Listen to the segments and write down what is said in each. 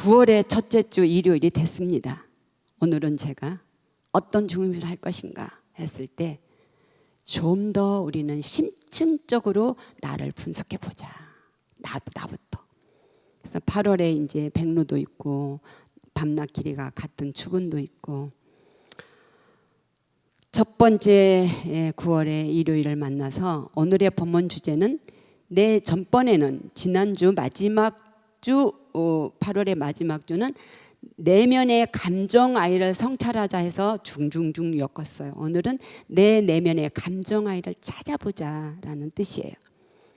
9월의 첫째 주 일요일이 됐습니다. 오늘은 제가 어떤 중임을 할 것인가 했을 때 좀 더 우리는 심층적으로 나를 분석해 보자. 나부터. 그래서 8월에 이제 백루도 있고 밤낮 길이가 같은 추분도 있고, 첫 번째 9월의 일요일을 만나서 오늘의 본문 주제는, 내 전번에는 지난주 마지막 주 8월의 마지막 주는 내면의 감정 아이를 성찰하자 해서 중중중 엮었어요. 오늘은 내 내면의 감정 아이를 찾아보자 라는 뜻이에요.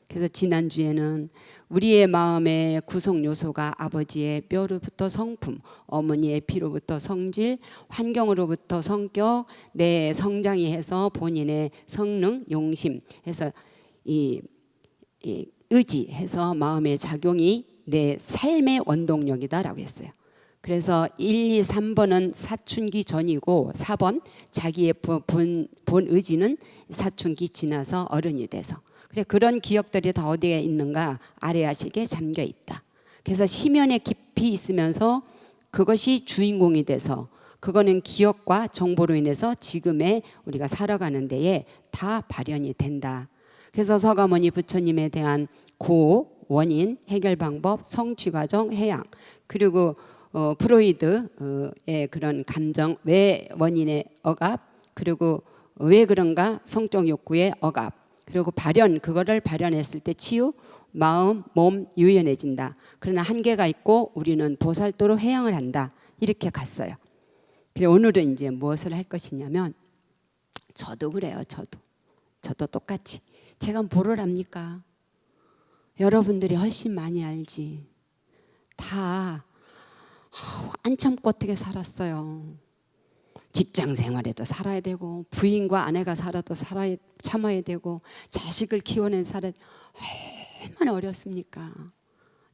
그래서 지난주에는 우리의 마음의 구성 요소가 아버지의 뼈로부터 성품, 어머니의 피로부터 성질, 환경으로부터 성격, 내 성장이 해서 본인의 성능, 용심 해서 이 의지해서 마음의 작용이 내 삶의 원동력이다라고 했어요. 그래서 1, 2, 3번은 사춘기 전이고 4번 자기의 본 의지는 사춘기 지나서 어른이 돼서, 그래 그런 기억들이 다 어디에 있는가? 아래아식에 잠겨 있다. 그래서 심연에 깊이 있으면서 그것이 주인공이 돼서, 그거는 기억과 정보로 인해서 지금의 우리가 살아가는 데에 다 발현이 된다. 그래서 서가모니 부처님에 대한 고, 원인, 해결 방법, 성취 과정, 해양, 그리고 프로이드의 그런 감정, 왜 원인의 억압, 그리고 왜 그런가 성적 욕구의 억압, 그리고 발현, 그거를 발현했을 때 치유, 마음, 몸 유연해진다. 그러나 한계가 있고 우리는 보살도로 회양을 한다. 이렇게 갔어요. 그래서 오늘은 이제 무엇을 할 것이냐면, 저도 그래요. 저도 똑같이. 제가 뭐를 합니까? 여러분들이 훨씬 많이 알지. 다 안 참고 어떻게 살았어요. 직장 생활에도 살아야 되고, 부인과 아내가 살아도 참아야 되고, 자식을 키워낸 살아, 얼마나 어렵습니까?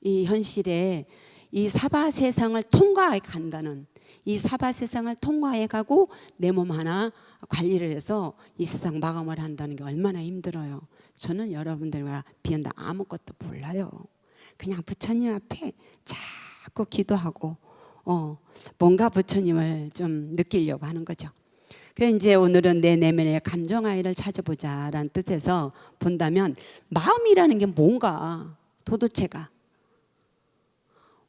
이 현실에 이 사바 세상을 통과해 간다는, 이 사바 세상을 통과해 가고 내 몸 하나 관리를 해서 이 세상 마감을 한다는 게 얼마나 힘들어요. 저는 여러분들과 비한다 아무것도 몰라요. 그냥 부처님 앞에 자꾸 기도하고 뭔가 부처님을 좀 느끼려고 하는 거죠. 그래서 이제 오늘은 내 내면의 감정 아이를 찾아보자라는 뜻에서 본다면, 마음이라는 게 뭔가 도대체가,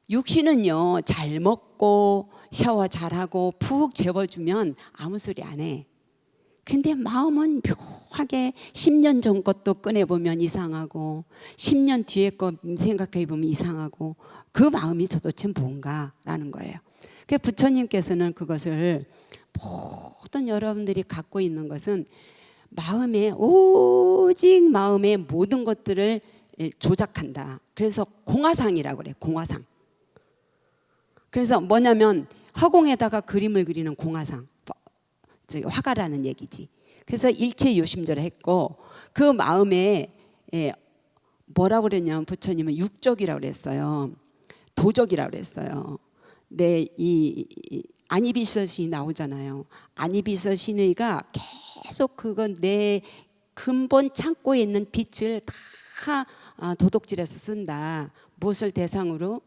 육신은요 잘 먹고 샤워 잘하고 푹 재워주면 아무 소리 안 해. 근데 마음은 묘하게 10년 전 것도 꺼내보면 이상하고 10년 뒤에 거 생각해보면 이상하고, 그 마음이 도대체 뭔가라는 거예요. 그래서 부처님께서는 그것을, 모든 여러분들이 갖고 있는 것은 마음에, 오직 마음의 모든 것들을 조작한다. 그래서 공화상이라고 그래요. 공화상. 그래서 뭐냐면 허공에다가 그림을 그리는 공화상, 화가라는 얘기지. 그래서 일체 요심조를 했고, 그 마음에 뭐라고 그랬냐면 부처님은 육적이라고 그랬어요. 도적이라고 그랬어요. 이 아니비서신이 나오잖아요. 아니비서신의가 계속 그건 내 근본 창고에 있는 빛을 다 도둑질해서 쓴다. 무엇을 대상으로?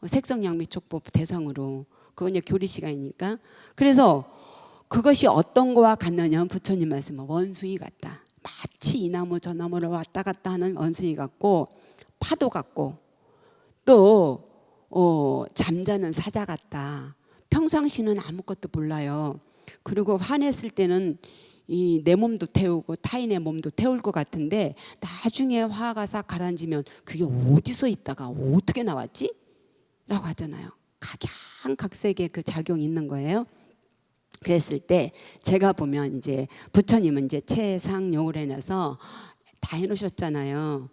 색성양미촉법 대상으로. 그건 이제 교리 시간이니까. 그래서 그것이 어떤 거와 같느냐, 부처님 말씀은 원숭이 같다. 마치 이 나무 저 나무를 왔다 갔다 하는 원숭이 같고, 파도 같고, 또 잠자는 사자 같다. 평상시는 아무것도 몰라요. 그리고 화냈을 때는 이 내 몸도 태우고 타인의 몸도 태울 것 같은데, 나중에 화가 싹 가라앉으면 그게 어디서 있다가 어떻게 나왔지? 라고 하잖아요. 각양각색의 그 작용이 있는 거예요. 그랬을 때 제가 보면, 이제 부처님은 이제 최상용을 해놔서 다 해놓으셨잖아요.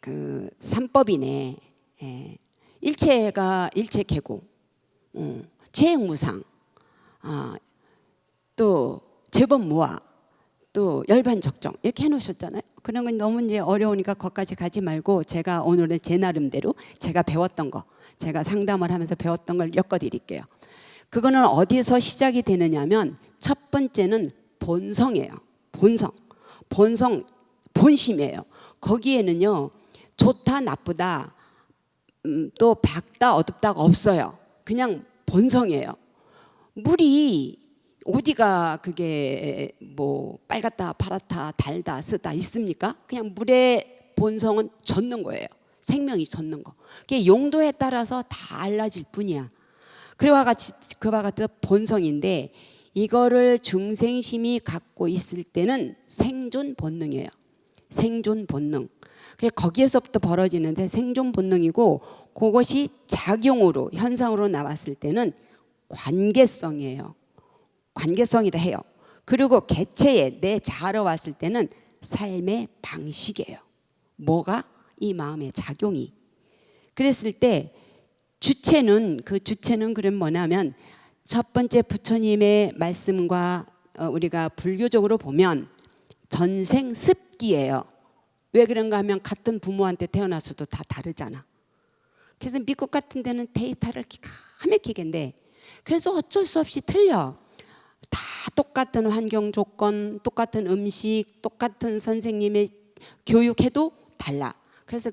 그 삼법이네. 일체가 일체계고, 체행무상, 또 제법무아, 또 열반적정, 이렇게 해놓으셨잖아요. 그런 건 너무 이제 어려우니까 거기까지 가지 말고, 제가 오늘은 제 나름대로 제가 배웠던 거, 제가 상담을 하면서 배웠던 걸 엮어드릴게요. 그거는 어디서 시작이 되느냐면, 첫 번째는 본성이에요. 본성, 본심이에요. 거기에는요 좋다 나쁘다 또 밝다 어둡다가 없어요. 그냥 본성이에요. 물이 어디가 그게 뭐 빨갛다 파랗다 달다 쓰다 있습니까? 그냥 물의 본성은 젖는 거예요. 생명이 젖는 거. 그게 용도에 따라서 달라질 뿐이야. 그와 같은 본성인데 이거를 중생심이 갖고 있을 때는 생존 본능이에요. 생존 본능. 거기에서부터 벌어지는데 생존 본능이고 그것이 작용으로 현상으로 나왔을 때는 관계성이에요. 관계성이라 해요. 그리고 개체에 내 자아로 왔을 때는 삶의 방식이에요. 뭐가? 이 마음의 작용이. 그랬을 때 주체는 그럼 뭐냐면 첫 번째 부처님의 말씀과 우리가 불교적으로 보면 전생습기예요. 왜 그런가 하면 같은 부모한테 태어났어도 다 다르잖아. 그래서 미국 같은 데는 데이터를 기가 막히게인데 그래서 어쩔 수 없이 틀려. 다 똑같은 환경 조건, 똑같은 음식, 똑같은 선생님의 교육해도 달라. 그래서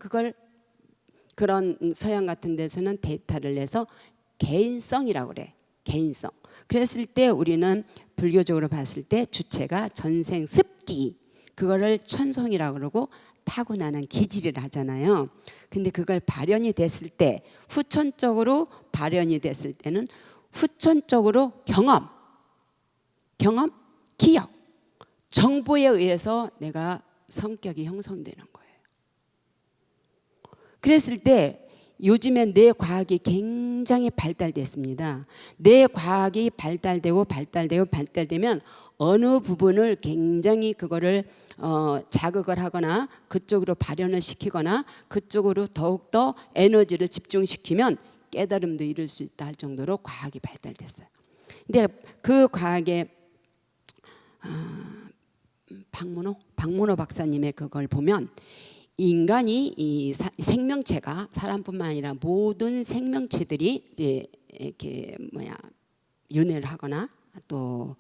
그런 서양 같은 데서는 데이터를 내서 개인성이라고 그래. 개인성. 그랬을 때 우리는 불교적으로 봤을 때 주체가 전생 습기, 그거를 천성이라고 그러고 타고나는 기질이라 하잖아요. 근데 그걸 발현이 됐을 때 후천적으로 발현이 됐을 때는 후천적으로 경험, 기억, 정보에 의해서 내가 성격이 형성되는 거예요. 그랬을 때 요즘에 뇌과학이 굉장히 발달됐습니다. 뇌과학이 발달되면 어느 부분을 굉장히 그거를 자극을 하거나 그쪽으로 발현을 시키거나 그쪽으로 더욱더 에너지를 집중시키면 깨달음도 이룰 수 있다 할 정도로 과학이 발달됐어요. 근데 그 과학의 박문호 박사님의 그걸 보면 인간이 이 생명체가 사람뿐만 아니라 모든 생명체들이 이제 이렇게 윤회를 하거나 또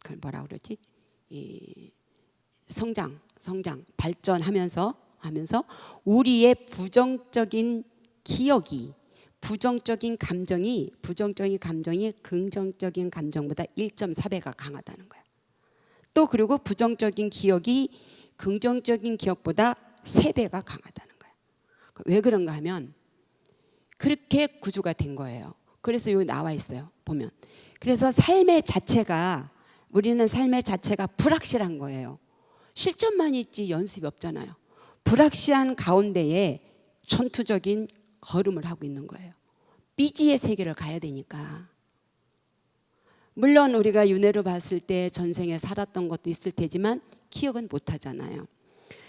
그걸 뭐라 그러지? 이 성장 발전하면서 우리의 부정적인 기억이 부정적인 감정이 긍정적인 감정보다 1.4배가 강하다는 거야. 또 그리고 부정적인 기억이 긍정적인 기억보다 3배가 강하다는 거야. 왜 그런가 하면 그렇게 구조가 된 거예요. 그래서 여기 나와 있어요. 보면. 그래서 우리는 삶의 자체가 불확실한 거예요. 실전만 있지 연습이 없잖아요. 불확실한 가운데에 전투적인 걸음을 하고 있는 거예요. 미지의 세계를 가야 되니까. 물론 우리가 윤회로 봤을 때 전생에 살았던 것도 있을 테지만 기억은 못 하잖아요.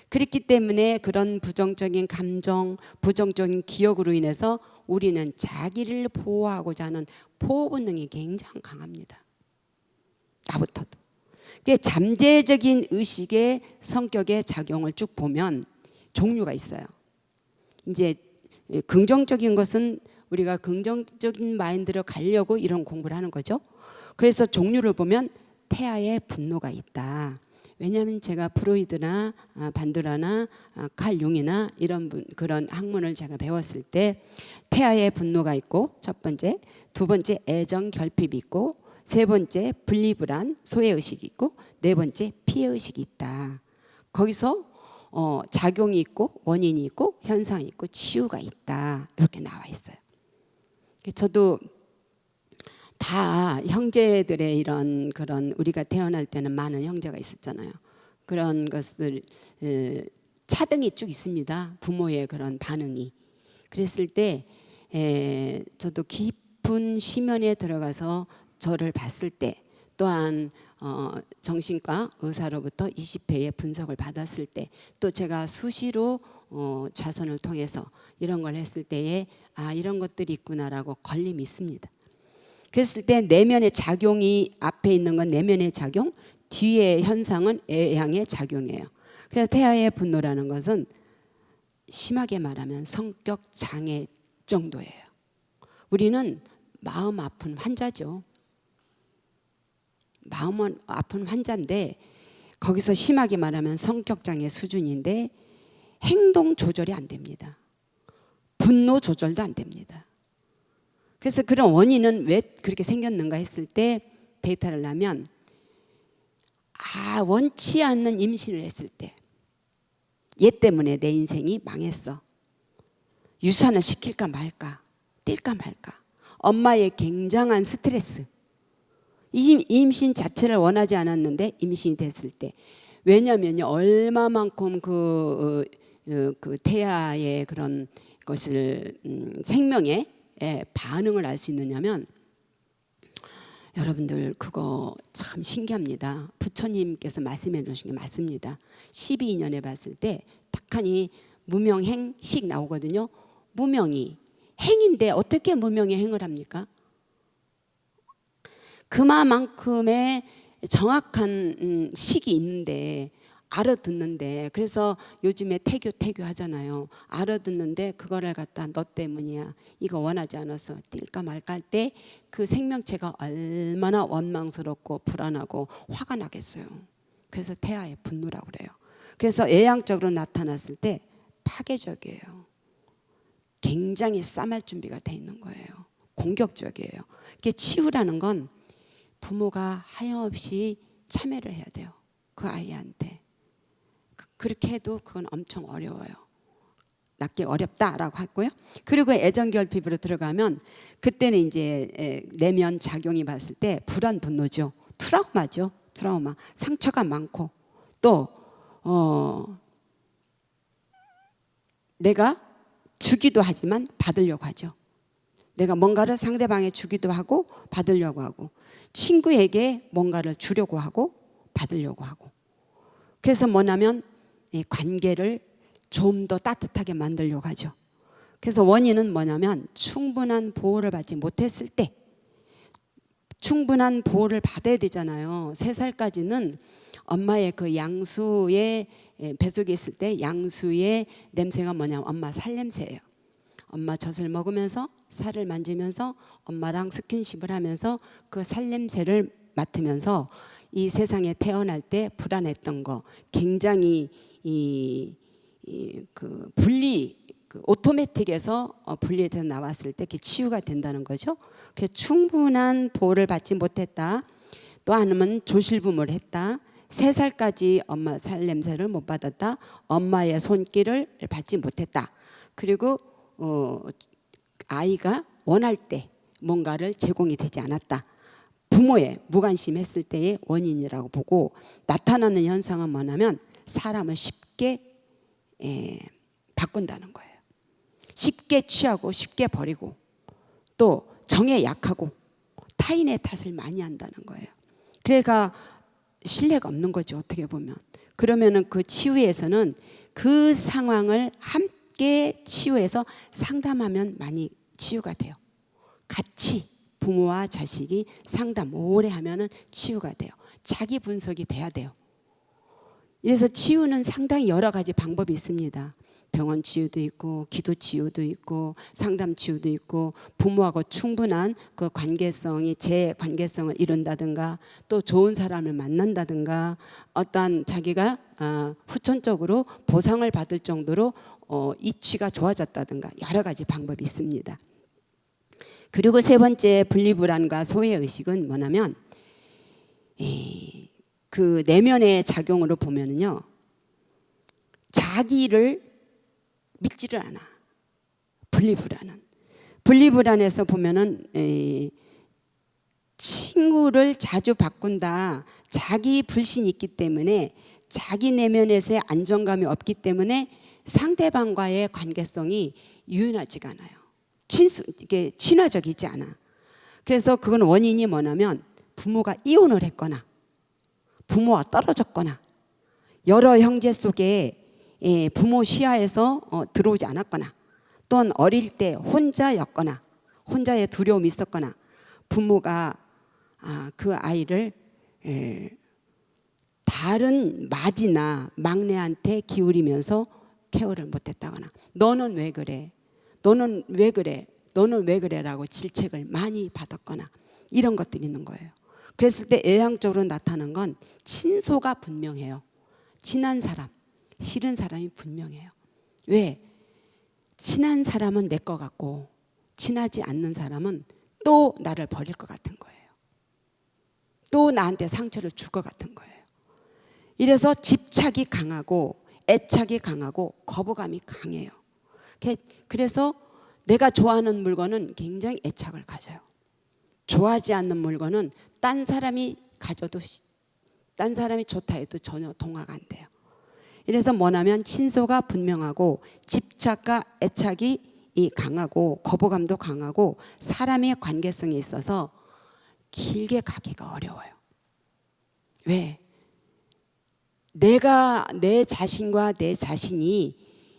그렇기 때문에 그런 부정적인 감정, 부정적인 기억으로 인해서 우리는 자기를 보호하고자 하는 보호 본능이 굉장히 강합니다. 나부터도. 잠재적인 의식의 성격의 작용을 쭉 보면 종류가 있어요. 이제 긍정적인 것은 우리가 긍정적인 마인드로 가려고 이런 공부를 하는 거죠. 그래서 종류를 보면 태아의 분노가 있다. 왜냐하면 제가 프로이드나 반도라나 칼 융이나 그런 학문을 제가 배웠을 때 태아의 분노가 있고 첫 번째, 두 번째 애정 결핍이 있고 세 번째 분리불안 소외의식이 있고 네 번째 피해의식이 있다. 거기서 작용이 있고 원인이 있고 현상이 있고 치유가 있다. 이렇게 나와 있어요. 저도 다 형제들의 그런 우리가 태어날 때는 많은 형제가 있었잖아요. 그런 것을 차등이 쭉 있습니다. 부모의 그런 반응이. 그랬을 때 저도 깊은 심연에 들어가서 저를 봤을 때 또한 정신과 의사로부터 20회의 분석을 받았을 때 또 제가 수시로 좌선을 통해서 이런 걸 했을 때에 이런 것들이 있구나라고 걸림이 있습니다. 그랬을 때 내면의 작용이 앞에 있는 건 내면의 작용, 뒤의 현상은 애양의 작용이에요. 그래서 태아의 분노라는 것은 심하게 말하면 성격 장애 정도예요. 우리는 마음 아픈 환자죠. 마음은 아픈 환자인데 거기서 심하게 말하면 성격 장애 수준인데 행동 조절이 안 됩니다. 분노 조절도 안 됩니다. 그래서 그런 원인은 왜 그렇게 생겼는가 했을 때 데이터를 하면 원치 않는 임신을 했을 때 얘 때문에 내 인생이 망했어. 유산을 시킬까 말까, 뛸까 말까. 엄마의 굉장한 스트레스. 임신 자체를 원하지 않았는데 임신이 됐을 때. 왜냐면요, 얼마만큼 그 태아의 그런 것을 생명의 반응을 알 수 있느냐면, 여러분들 그거 참 신기합니다. 부처님께서 말씀해 주신 게 맞습니다. 12인연에 봤을 때 탁하니 무명행식 나오거든요. 무명이 행인데 어떻게 무명의 행을 합니까? 그만큼의 정확한 식이 있는데, 알아듣는데, 그래서 요즘에 태교 하잖아요. 알아듣는데 그거를 갖다 너 때문이야, 이거 원하지 않아서 뛸까 말까 할 때 그 생명체가 얼마나 원망스럽고 불안하고 화가 나겠어요. 그래서 태아의 분노라고 그래요. 그래서 외향적으로 나타났을 때 파괴적이에요. 굉장히 싸말 준비가 돼 있는 거예요. 공격적이에요. 이게 치유라는 건 부모가 하염없이 참여를 해야 돼요. 그 아이한테. 그렇게 해도 그건 엄청 어려워요. 낫기 어렵다라고 했고요. 그리고 애정결핍으로 들어가면 그때는 이제 내면 작용이 봤을 때 불안, 분노죠. 트라우마죠. 트라우마. 상처가 많고 또 내가 주기도 하지만 받으려고 하죠. 내가 뭔가를 상대방에 주기도 하고 받으려고 하고, 친구에게 뭔가를 주려고 하고 받으려고 하고. 그래서 뭐냐면 이 관계를 좀 더 따뜻하게 만들려고 하죠. 그래서 원인은 뭐냐면 충분한 보호를 받지 못했을 때, 충분한 보호를 받아야 되잖아요. 3살까지는 엄마의 그 양수의 뱃속에 있을 때 양수의 냄새가 뭐냐면 엄마 살냄새예요. 엄마 젖을 먹으면서 살을 만지면서 엄마랑 스킨십을 하면서 그 살냄새를 맡으면서 이 세상에 태어날 때 불안했던 거, 굉장히 그 분리, 그 오토매틱에서 분리돼서 나왔을 때 그게 치유가 된다는 거죠. 그래서 충분한 보호를 받지 못했다. 또 아니면 조실부모를 했다. 3살까지 엄마 살냄새를 못 받았다. 엄마의 손길을 받지 못했다. 그리고 아이가 원할 때 뭔가를 제공이 되지 않았다. 부모의 무관심했을 때의 원인이라고 보고, 나타나는 현상은 뭐냐면 사람을 쉽게 바꾼다는 거예요. 쉽게 취하고 쉽게 버리고, 또 정에 약하고 타인의 탓을 많이 한다는 거예요. 그러니까 신뢰가 없는 거죠, 어떻게 보면. 그러면은 그 치유에서는 그 상황을 함께 치유해서 상담하면 많이 치유가 돼요. 같이 부모와 자식이 상담 오래 하면은 치유가 돼요. 자기 분석이 돼야 돼요. 그래서 치유는 상당히 여러 가지 방법이 있습니다. 병원 치유도 있고, 기도 치유도 있고, 상담 치유도 있고, 부모하고 충분한 그 관계성이 제 관계성을 이룬다든가, 또 좋은 사람을 만난다든가, 어떤 자기가 후천적으로 보상을 받을 정도로 이치가 좋아졌다든가, 여러 가지 방법이 있습니다. 그리고 3번째 분리불안과 소외의식은 뭐냐면, 그 내면의 작용으로 보면은요, 자기를 믿지를 않아. 분리불안에서 보면은 친구를 자주 바꾼다. 자기 불신이 있기 때문에, 자기 내면에서의 안정감이 없기 때문에 상대방과의 관계성이 유연하지가 않아요. 이게 친화적이지 않아. 그래서 그건 원인이 뭐냐면 부모가 이혼을 했거나, 부모와 떨어졌거나, 여러 형제 속에 부모 시야에서 들어오지 않았거나, 또는 어릴 때 혼자였거나, 혼자의 두려움이 있었거나, 부모가 그 아이를 다른 맏이나 막내한테 기울이면서 케어를 못했다거나, 너는 왜 그래? 너는 왜 그래? 너는 왜 그래? 라고 질책을 많이 받았거나, 이런 것들이 있는 거예요. 그랬을 때 외향적으로 나타나는 건 친소가 분명해요. 친한 사람, 싫은 사람이 분명해요. 왜? 친한 사람은 내 것 같고 친하지 않는 사람은 또 나를 버릴 것 같은 거예요. 또 나한테 상처를 줄 것 같은 거예요. 이래서 집착이 강하고 애착이 강하고 거부감이 강해요. 그래서 내가 좋아하는 물건은 굉장히 애착을 가져요. 좋아하지 않는 물건은 딴 사람이 가져도, 딴 사람이 좋다 해도 전혀 동화가 안 돼요. 이래서 뭐냐면 친소가 분명하고 집착과 애착이 강하고 거부감도 강하고 사람의 관계성에 있어서 길게 가기가 어려워요. 왜? 내가 내 자신과 내 자신이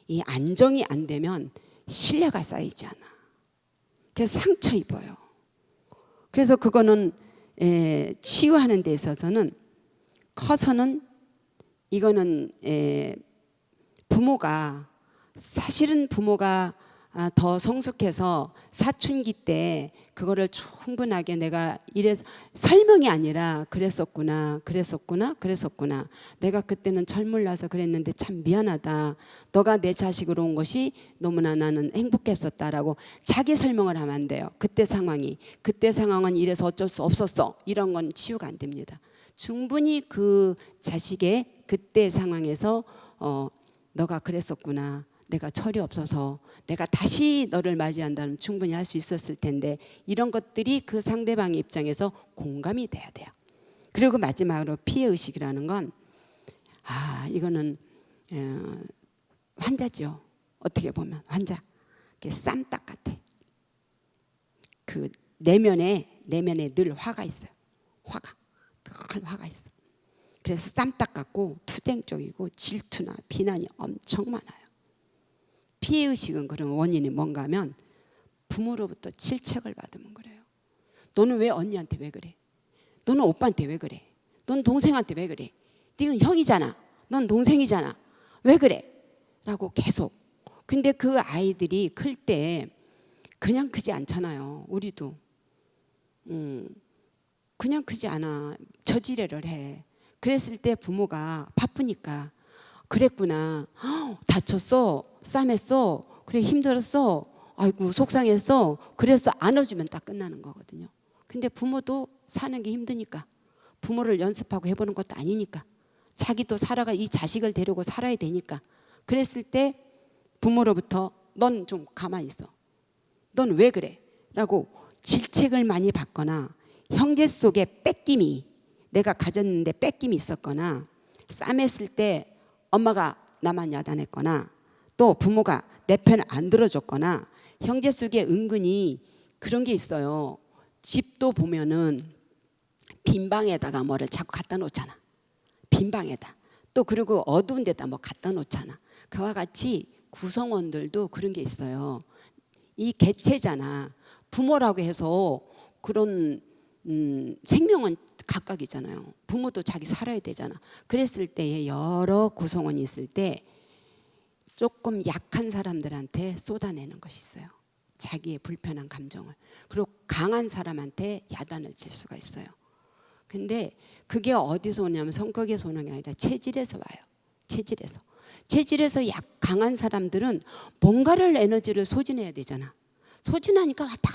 이 안정이 안 되면 신뢰가 쌓이지 않아. 그래서 상처 입어요. 그래서 그거는 치유하는 데 있어서는 커서는 이거는 부모가, 사실은 부모가 더 성숙해서 사춘기 때 그거를 충분하게 내가 이래서 설명이 아니라 그랬었구나 내가 그때는 젊을라서 그랬는데 참 미안하다, 너가 내 자식으로 온 것이 너무나 나는 행복했었다라고 자기 설명을 하면 안 돼요. 그때 상황은 이래서 어쩔 수 없었어, 이런 건 치유가 안 됩니다. 충분히 그 자식의 그때 상황에서 너가 그랬었구나, 내가 철이 없어서 내가 다시 너를 맞이한다면 충분히 할 수 있었을 텐데, 이런 것들이 그 상대방의 입장에서 공감이 돼야 돼요. 그리고 마지막으로 피해의식이라는 건 이거는 환자죠. 어떻게 보면 환자, 쌈딱 같아. 그 내면에 늘 화가 있어요. 늘 화가 있어. 그래서 쌈딱 같고 투쟁적이고 질투나 비난이 엄청 많아요. 피해의식은 그런 원인이 뭔가 하면 부모로부터 질책을 받으면 그래요. 너는 왜 언니한테 왜 그래? 너는 오빠한테 왜 그래? 넌 동생한테 왜 그래? 네는 형이잖아, 넌 동생이잖아, 왜 그래? 라고 계속. 근데 그 아이들이 클 때 그냥 크지 않잖아요. 우리도 그냥 크지 않아. 저지레를 해. 그랬을 때 부모가 바쁘니까 그랬구나, 다쳤어, 싸맸어, 그래 힘들었어, 아이고 속상했어, 그래서 안아주면 딱 끝나는 거거든요. 근데 부모도 사는 게 힘드니까, 부모를 연습하고 해보는 것도 아니니까, 자기도 이 자식을 데리고 살아야 되니까, 그랬을 때 부모로부터 넌 좀 가만히 있어, 넌 왜 그래? 라고 질책을 많이 받거나, 형제 속에 뺏김이, 내가 가졌는데 뺏김이 있었거나, 싸맸을 때 엄마가 나만 야단했거나, 또 부모가 내 편을 안 들어줬거나, 형제 속에 은근히 그런 게 있어요. 집도 보면은 빈방에다가 뭐를 자꾸 갖다 놓잖아. 빈방에다. 또 그리고 어두운 데다 뭐 갖다 놓잖아. 그와 같이 구성원들도 그런 게 있어요. 이 개체잖아. 부모라고 해서 그런 생명은 각각이잖아요. 부모도 자기 살아야 되잖아. 그랬을 때에 여러 구성원이 있을 때 조금 약한 사람들한테 쏟아내는 것이 있어요. 자기의 불편한 감정을. 그리고 강한 사람한테 야단을 칠 수가 있어요. 근데 그게 어디서 오냐면 성격에서 오는 게 아니라 체질에서 와요. 체질에서 강한 사람들은 뭔가를 에너지를 소진해야 되잖아. 소진하니까 왔다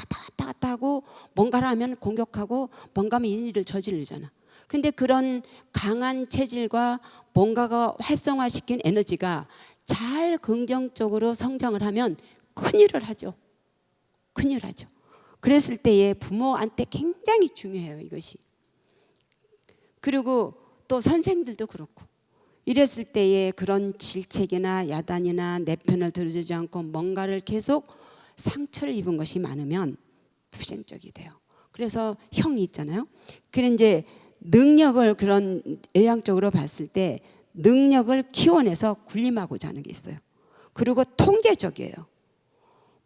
갔다 하고, 뭔가를 하면 공격하고, 뭔가 하면 일을 저지르잖아. 근데 그런 강한 체질과 뭔가가 활성화시킨 에너지가 잘 긍정적으로 성장을 하면 큰일을 하죠. 그랬을 때에 부모한테 굉장히 중요해요, 이것이. 그리고 또 선생들도 그렇고, 이랬을 때에 그런 질책이나 야단이나 내 편을 들어주지 않고 뭔가를 계속 상처를 입은 것이 많으면 투쟁적이 돼요. 그래서 형이 있잖아요. 그래 이제 능력을, 그런 외향적으로 봤을 때 능력을 키워내서 군림하고자 하는 게 있어요. 그리고 통계적이에요.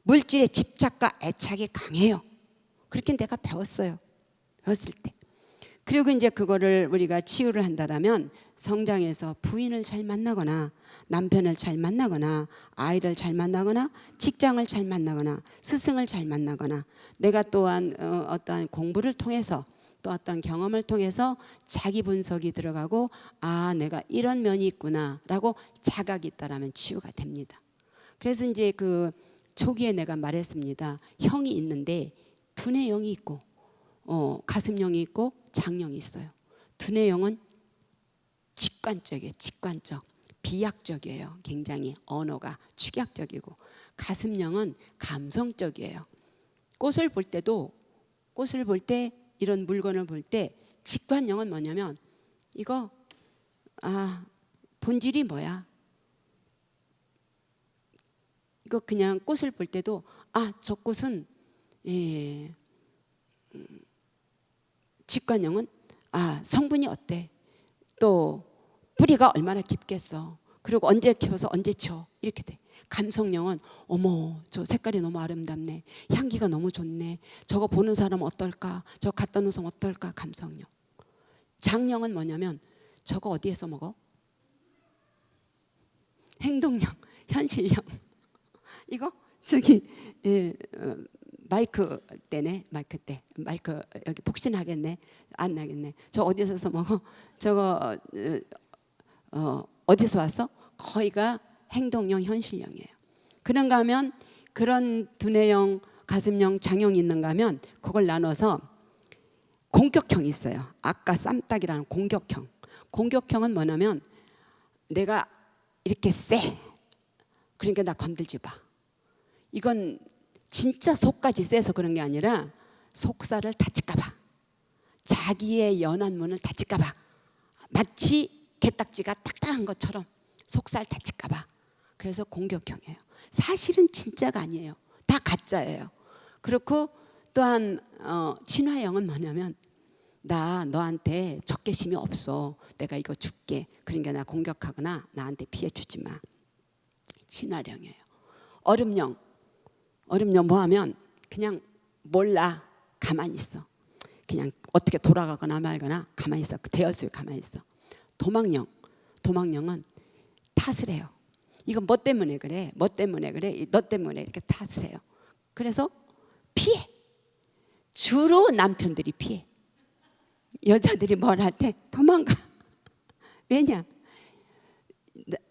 물질의 집착과 애착이 강해요. 그렇게 내가 배웠어요. 배웠을 때. 그리고 이제 그거를 우리가 치유를 한다라면 성장해서 부인을 잘 만나거나, 남편을 잘 만나거나, 아이를 잘 만나거나, 직장을 잘 만나거나, 스승을 잘 만나거나, 내가 또한 어떤 공부를 통해서, 또 어떤 경험을 통해서 자기 분석이 들어가고, 내가 이런 면이 있구나 라고 자각이 있다라면 치유가 됩니다. 그래서 이제 그 초기에 내가 말했습니다. 형이 있는데 두뇌형이 있고 가슴형이 있고 장형이 있어요. 두뇌형은 직관적이에요. 직관적. 비약적이에요. 굉장히 언어가 축약적이고, 가슴형은 감성적이에요. 꽃을 볼 때 이런 물건을 볼 때 직관형은 뭐냐면 이거 본질이 뭐야? 이거 그냥 꽃을 볼 때도 저 꽃은 직관형은 성분이 어때? 또 뿌리가 얼마나 깊겠어? 그리고 언제 키워서 언제 쳐? 이렇게 돼. 감성형은 어머 저 색깔이 너무 아름답네. 향기가 너무 좋네. 저거 보는 사람 어떨까? 저거 갖다 놓으면 어떨까? 감성형. 장형은 뭐냐면 저거 어디에서 먹어? 행동형, 현실형. 이거 저기 마이크 때네. 마이크 여기 폭신하겠네. 안 나겠네. 저 어디서 먹어? 저거 어디서 왔어? 거의가 행동형, 현실형이에요. 그런가 하면 그런 두뇌형, 가슴형, 장형이 있는가 하면 그걸 나눠서 공격형이 있어요. 아까 쌈딱이라는 공격형. 공격형은 뭐냐면 내가 이렇게 세. 그러니까 나 건들지 마. 이건 진짜 속까지 세서 그런 게 아니라 속살을 다칠까 봐. 자기의 연한 문을 다칠까 봐. 마치 게딱지가 딱딱한 것처럼 속살 다칠까 봐. 그래서 공격형이에요. 사실은 진짜가 아니에요. 다 가짜예요. 그렇고 또한 친화형은 뭐냐면 나 너한테 적개심이 없어. 내가 이거 줄게. 그러니까 나 공격하거나 나한테 피해 주지 마. 친화형이에요. 얼음형 뭐 하면 그냥 몰라. 가만히 있어. 그냥 어떻게 돌아가거나 말거나 가만히 있어. 대여수에 가만히 있어. 도망형은 탓을 해요. 이건 뭐 때문에 그래? 뭐 때문에 그래? 너 때문에 이렇게 탓을 해요. 그래서 피해. 주로 남편들이 피해. 여자들이 뭘 할 때 도망가. 왜냐?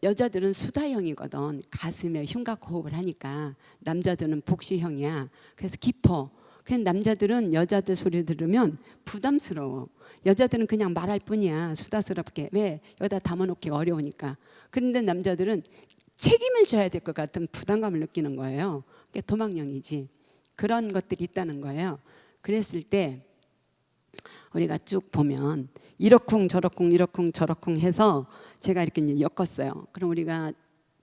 여자들은 수다형이거든. 가슴에 흉곽 호흡을 하니까. 남자들은 복시형이야. 그래서 깊어. 그냥 남자들은 여자들 소리 들으면 부담스러워. 여자들은 그냥 말할 뿐이야. 수다스럽게. 왜? 여기다 담아놓기가 어려우니까. 그런데 남자들은 책임을 져야 될 것 같은 부담감을 느끼는 거예요. 그게 도망형이지. 그런 것들이 있다는 거예요. 그랬을 때 우리가 쭉 보면 이러쿵 저러쿵 해서 제가 이렇게 엮었어요. 그럼 우리가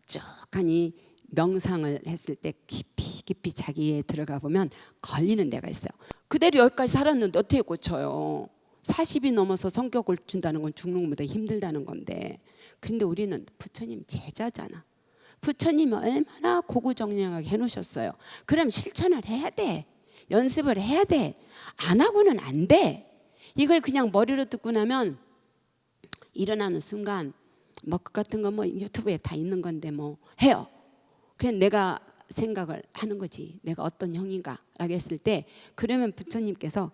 쭉 하니 명상을 했을 때 깊이 자기에 들어가 보면 걸리는 데가 있어요. 그대로 여기까지 살았는데 어떻게 고쳐요? 40이 넘어서 성격을 준다는 건 죽는 것보다 힘들다는 건데. 근데 우리는 부처님 제자잖아. 부처님이 얼마나 고구정량하게 해놓으셨어요. 그럼 실천을 해야 돼. 연습을 해야 돼. 안 하고는 안 돼. 이걸 그냥 머리로 듣고 나면 일어나는 순간 뭐 그 같은 거 뭐 유튜브에 다 있는 건데 뭐 해요. 그냥 내가 생각을 하는 거지. 내가 어떤 형인가 라고 했을 때 그러면 부처님께서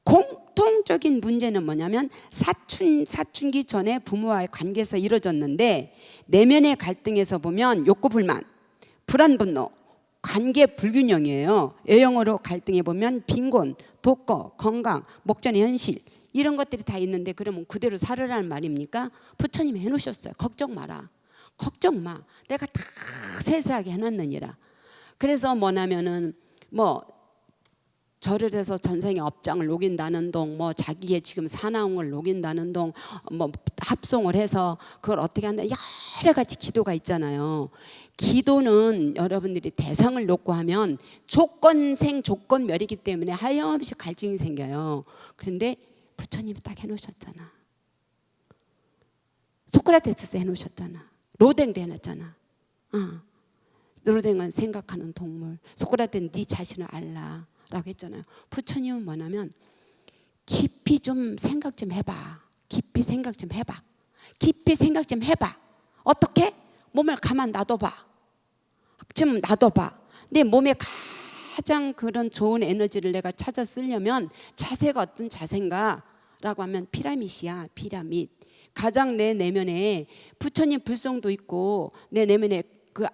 공통적인 문제는 뭐냐면 사춘기 전에 부모와의 관계에서 이루어졌는데 내면의 갈등에서 보면 욕구 불만, 불안 분노, 관계 불균형이에요. A형으로 갈등해 보면 빈곤, 독거, 건강, 목전의 현실 이런 것들이 다 있는데 그러면 그대로 살으라는 말입니까? 부처님이 해놓으셨어요. 걱정 마라. 걱정 마. 내가 다 세세하게 해놨느니라. 그래서 뭐냐면은 뭐 절을 해서 전생의 업장을 녹인다는 동, 뭐 자기의 지금 사나움을 녹인다는 동, 뭐 합송을 해서 그걸 어떻게 한다 여러 가지 기도가 있잖아요. 기도는 여러분들이 대상을 놓고 하면 조건생 조건멸이기 때문에 하염없이 갈증이 생겨요. 그런데 부처님이 딱 해놓으셨잖아. 소크라테스 해놓으셨잖아. 로댕도 해놨잖아. 로댕은 생각하는 동물. 소크라테는 네 자신을 알라 라고 했잖아요. 부처님은 뭐냐면 깊이 좀 생각 좀 해봐. 깊이 생각 좀 해봐. 깊이 생각 좀 해봐. 어떻게? 몸을 가만 놔둬봐. 좀 놔둬봐. 내 몸에 가장 그런 좋은 에너지를 내가 찾아 쓰려면 자세가 어떤 자세인가 라고 하면 피라밋이야. 피라밋. 가장 내 내면에 부처님 불성도 있고 내 내면에 그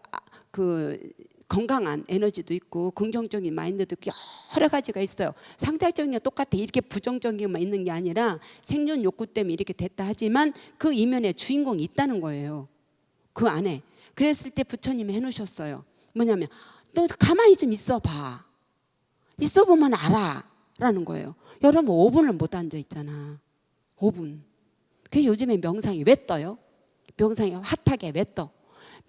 그 건강한 에너지도 있고 긍정적인 마인드도 있고 여러 가지가 있어요. 상대적인 게 똑같아. 이렇게 부정적인만 있는 게 아니라 생존 욕구 때문에 이렇게 됐다 하지만 그 이면에 주인공이 있다는 거예요. 그 안에. 그랬을 때 부처님이 해놓으셨어요. 뭐냐면 너 가만히 좀 있어봐. 있어보면 알아 라는 거예요. 여러분 5분을 못 앉아 있잖아. 5분. 그게 요즘에 명상이 왜 떠요? 명상이 핫하게 왜 떠?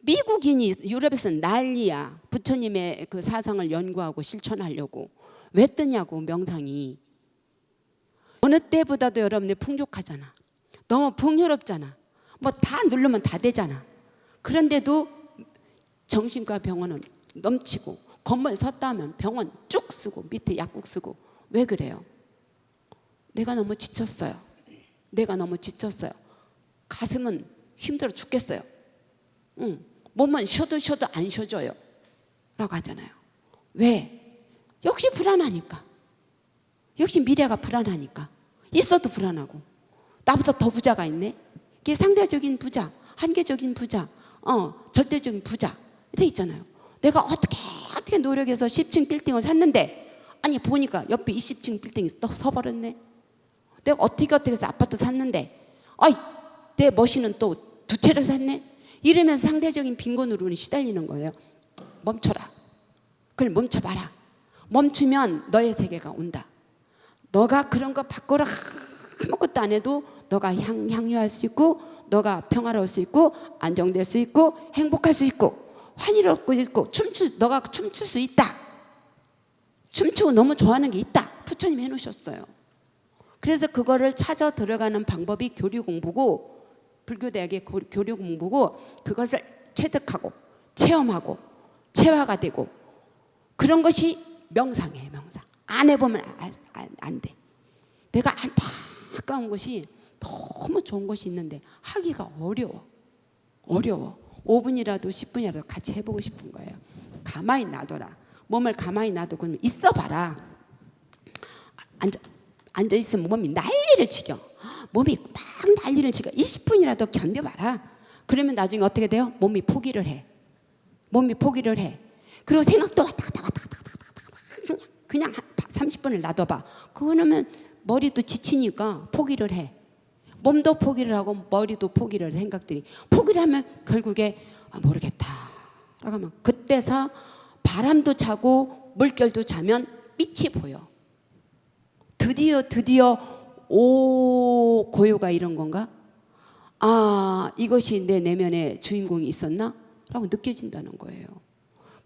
미국인이 유럽에서는 난리야. 부처님의 그 사상을 연구하고 실천하려고. 왜 뜨냐고 명상이. 어느 때보다도 여러분들 풍족하잖아. 너무 풍요롭잖아. 뭐 다 누르면 다 되잖아. 그런데도 정신과 병원은 넘치고 건물 섰다 하면 병원 쭉 쓰고 밑에 약국 쓰고. 왜 그래요? 내가 너무 지쳤어요. 내가 너무 지쳤어요. 가슴은 힘들어 죽겠어요. 몸은 쉬어도 안 쉬어져요 라고 하잖아요. 왜? 역시 불안하니까. 역시 미래가 불안하니까. 있어도 불안하고. 나보다 더 부자가 있네. 이게 상대적인 부자, 한계적인 부자, 절대적인 부자 돼 있잖아요. 내가 어떻게 노력해서 10층 빌딩을 샀는데 아니 보니까 옆에 20층 빌딩이 또 서버렸네. 내가 어떻게 해서 아파트 샀는데 아이 내 머신은 또 2채를 샀네. 이러면서 상대적인 빈곤으로 시달리는 거예요. 멈춰라. 그걸 멈춰봐라. 멈추면 너의 세계가 온다. 너가 그런 거 바꾸라 아무것도 안 해도 너가 향유할 수 있고 너가 평화로울 수 있고 안정될 수 있고 행복할 수 있고 환희롭고 있고 너가 춤출 수 있다. 춤추고 너무 좋아하는 게 있다. 부처님이 해놓으셨어요. 그래서 그거를 찾아 들어가는 방법이 교리 공부고 불교대학의 교리 공부고 그것을 체득하고 체험하고 체화가 되고 그런 것이 명상이에요. 명상. 안 해보면 안 돼. 내가 안타까운 것이 너무 좋은 것이 있는데 하기가 어려워. 5분이라도 10분이라도 같이 해보고 싶은 거예요. 가만히 놔둬라. 몸을 가만히 놔두고 그러면 있어봐라. 앉아있으면 몸이 난리를 치겨. 몸이 막 난리를 치겨. 20분이라도 견뎌봐라. 그러면 나중에 어떻게 돼요? 몸이 포기를 해. 그리고 생각도 왔다 갔다 그냥 30분을 놔둬봐. 그러면 머리도 지치니까 포기를 해. 몸도 포기를 하고 머리도 포기를 해. 생각들이 포기를 하면 결국에 모르겠다 라고 하면 그때서 바람도 차고 물결도 차면 빛이 보여. 드디어 오 고요가 이런 건가? 아 이것이 내 내면에 주인공이 있었나? 라고 느껴진다는 거예요.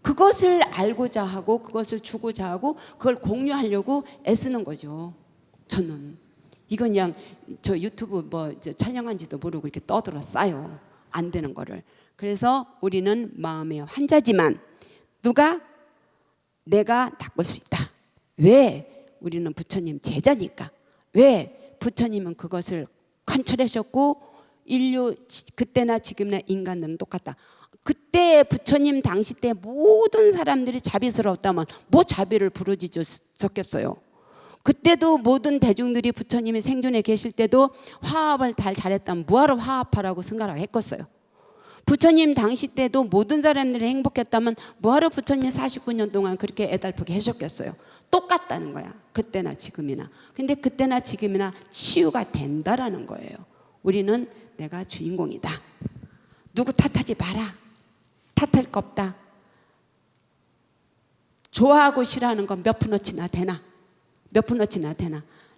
그것을 알고자 하고 그것을 주고자 하고 그걸 공유하려고 애쓰는 거죠. 저는 이건 그냥 저 유튜브 뭐 촬영한지도 모르고 이렇게 떠들어 싸요. 안 되는 거를. 그래서 우리는 마음의 환자지만 내가 닦을 수 있다. 왜? 우리는 부처님 제자니까. 왜? 부처님은 그것을 관철하셨고 인류 그때나 지금이나 인간들은 똑같다. 그때 부처님 당시 때 모든 사람들이 자비스러웠다면 뭐 자비를 부르짖었겠어요. 그때도 모든 대중들이 부처님이 생존에 계실 때도 화합을 잘했다면 뭐하러 화합하라고 생각을 했겠어요. 부처님 당시 때도 모든 사람들이 행복했다면 뭐하러 부처님 49년 동안 그렇게 애달프게 하셨겠어요. 똑같다는 거야. 그때나 지금이나. 근데 그때나 지금이나 치유가 된다라는 거예요. 우리는 내가 주인공이다. 누구 탓하지 마라. 탓할 거 없다. 좋아하고 싫어하는 건 몇 푼어치나 되나?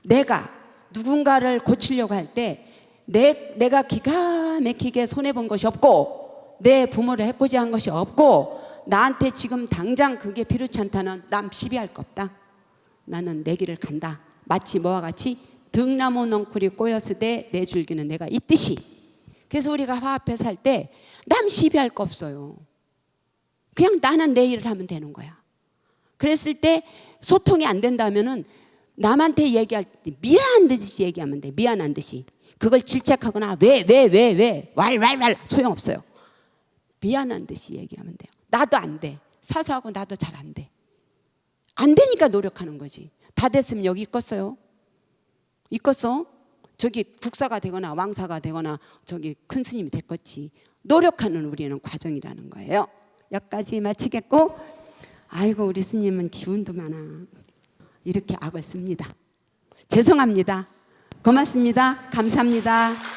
내가 누군가를 고치려고 할 때 내가 기가 막히게 손해본 것이 없고 내 부모를 해코지한 것이 없고 나한테 지금 당장 그게 필요치 않다는 남 시비할 거 없다. 나는 내 길을 간다. 마치 뭐와 같이 등나무 넝쿨이 꼬였으되 내 줄기는 내가 있듯이. 그래서 우리가 화합해 살 때 남 시비할 거 없어요. 그냥 나는 내 일을 하면 되는 거야. 그랬을 때 소통이 안 된다면은 남한테 얘기할 때 미안한 듯이 얘기하면 돼. 미안한 듯이. 그걸 질책하거나 왜 왈 소용없어요. 미안한 듯이 얘기하면 돼요. 나도 안 돼. 사소하고 나도 잘 안 돼. 안 되니까 노력하는 거지. 다 됐으면 여기 있겠어요? 있겠어? 저기 국사가 되거나 왕사가 되거나 저기 큰 스님이 됐겠지. 노력하는 우리는 과정이라는 거예요. 여기까지 마치겠고, 아이고 우리 스님은 기운도 많아. 이렇게 악을 씁니다. 죄송합니다. 고맙습니다. 감사합니다.